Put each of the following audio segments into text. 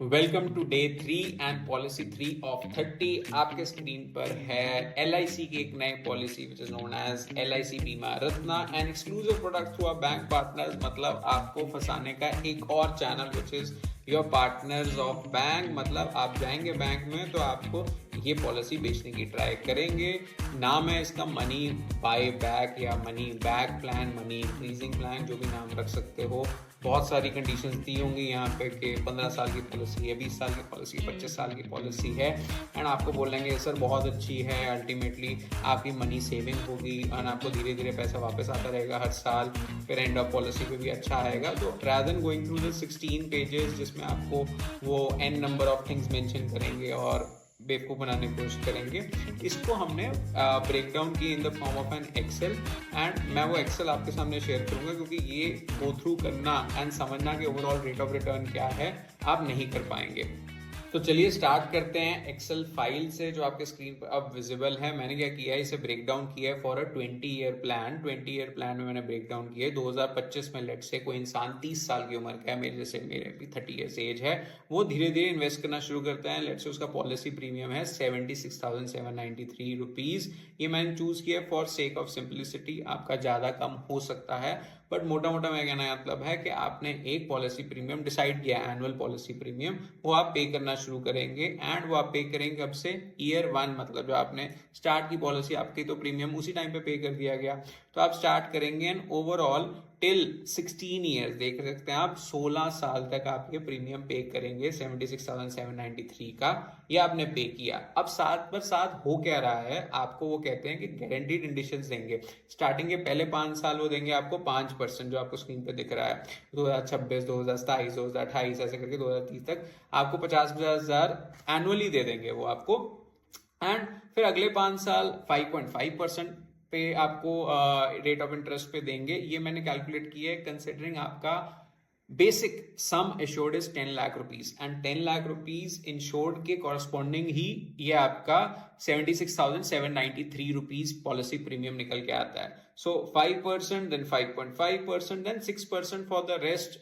Welcome to day 3 and policy 3 of 30। आपके screen पर है LIC की एक नई policy which is known as LIC Bima Ratna and exclusive product through a bank partners. मतलब आपको फंसाने का एक और channel which is your partners of bank. मतलब आप जाएंगे बैंक में तो आपको ये पॉलिसी बेचने की ट्राई करेंगे। नाम है इसका मनी बाय बैक या money back plan, money increasing plan, जो भी नाम रख सकते हो। बहुत सारी कंडीशंस दी होंगी यहाँ पे कि 15 साल की पॉलिसी है, 20 साल की पॉलिसी, 25 साल की पॉलिसी है एंड आपको बोलेंगे सर बहुत अच्छी है, अल्टीमेटली आपकी मनी सेविंग होगी एंड आपको धीरे धीरे पैसा वापस आता रहेगा हर साल, फिर एंड ऑफ पॉलिसी पे भी अच्छा आएगा। तो rather than going through the 16 pages जिसमें आपको वो n number of things mention करेंगे और बेवकूफ़ बनाने की कोशिश करेंगे, इसको हमने ब्रेक डाउन की in the form of an Excel and मैं वो एक्सेल आपके सामने शेयर करूंगा क्योंकि ये गो थ्रू करना एंड समझना कि ओवरऑल रेट ऑफ रिटर्न क्या है आप नहीं कर पाएंगे। तो चलिए स्टार्ट करते हैं एक्सेल फाइल से जो आपके स्क्रीन पर अब विजिबल है। मैंने क्या किया है, इसे ब्रेक डाउन किया है for a 20 year plan. 20 year plan में मैंने ब्रेक डाउन किया है। 2025 में लेट से कोई इंसान 30 साल की उम्र का है, मेरे जैसे, मेरे भी 30 ईयर्स एज है, वो धीरे धीरे इन्वेस्ट करना शुरू करता है। लेट से उसका पॉलिसी प्रीमियम है 76,793 रुपीज। ये मैंने चूज किया फॉर सेक ऑफ सिंप्लिसिटी। आपका ज्यादा कम हो सकता है बट मोटा मोटा मैं कहना मतलब है कि आपने एक पॉलिसी प्रीमियम डिसाइड किया, एनुअल पॉलिसी प्रीमियम, वो आप पे करना शुरू करेंगे एंड वो आप पे करेंगे अब से ईयर 1। मतलब जो आपने स्टार्ट की पॉलिसी, आपकी तो प्रीमियम उसी टाइम पे कर दिया गया, तो आप स्टार्ट करेंगे एंड ओवरऑल टिल 16 ईयर्स, देख सकते हैं आप 16 साल तक आप ये प्रीमियम पे करेंगे 76,793 का। ये आपने पे किया। अब साथ पर साथ हो क्या रहा है, आपको वो कहते हैं कि गारंटीड इंडिशंस देंगे। स्टार्टिंग के पहले 5 साल वो देंगे आपको 5%, जो आपको स्क्रीन पे दिख रहा है। 2026, 2027, 2028 ऐसे करके 2030 तक आपको 50,000 एनुअली दे देंगे वो आपको। एंड फिर अगले 5 साल 5.5% पे आपको रेट ऑफ इंटरेस्ट पे देंगे। ये मैंने कैलकुलेट किया है कंसिडरिंग आपका basic sum assured is 10 lakh rupees and 10 lakh rupees insured के कॉरस्पॉन्डिंग ही ये आपका 76,793 रुपीज पॉलिसी प्रीमियम निकल के आता है। So 5%, then 5.5%, then 6% for the rest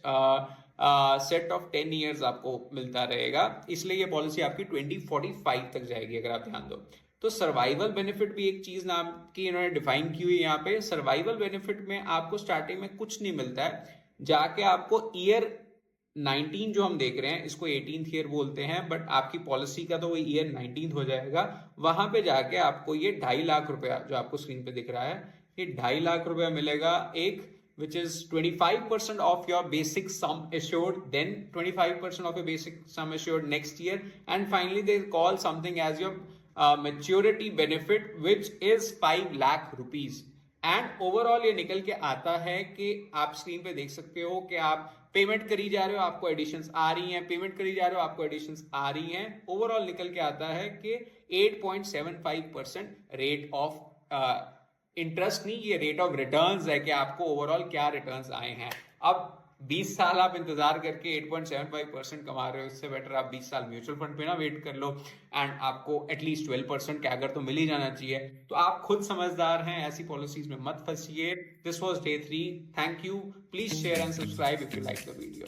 set of 10 years आपको मिलता रहेगा। इसलिए ये पॉलिसी आपकी 2045 तक जाएगी अगर आप ध्यान दो। तो सर्वाइवल बेनिफिट भी एक चीज नाम की इन्होंने डिफाइन की हुई है यहाँ पे। सर्वाइवल बेनिफिट में आपको स्टार्टिंग में कुछ नहीं मिलता है, जाके आपको ईयर 19 जो हम देख रहे हैं इसको 18th ईयर बोलते हैं, बट आपकी पॉलिसी का तो वो ईयर 19th हो जाएगा। वहां पे जाके आपको ये 2.5 लाख रुपया जो आपको स्क्रीन पे दिख रहा है, ये 2.5 लाख रुपया मिलेगा एक, which is 25% of your basic sum assured, then 25% of your basic sum assured next year, and finally they call something as your maturity benefit, which is 5 lakh rupees. And overall ये निकल के आता है कि आप स्क्रीन पे देख सकते हो कि आप पेमेंट करी जा रहे हो, आपको एडिशंस आ रही हैं, पेमेंट करी जा रहे हो, आपको एडिशंस आ रही हैं। ओवरऑल निकल के आता है कि 8.75% रेट ऑफ इंटरेस्ट नहीं, ये रेट ऑफ रिटर्न्स है कि आपको ओवरऑल क्या रिटर्न्स आए हैं। अब 20 साल आप इंतजार करके 8.75% कमा रहे हो, इससे बेटर आप 20 साल म्यूचुअल फंड पे ना वेट कर लो एंड आपको एटलीस्ट 12% कैगर तो मिल ही जाना चाहिए। तो आप खुद समझदार हैं, ऐसी पॉलिसीज में मत फंसिए। This was day 3। Thank you. Please share and subscribe if you like the video.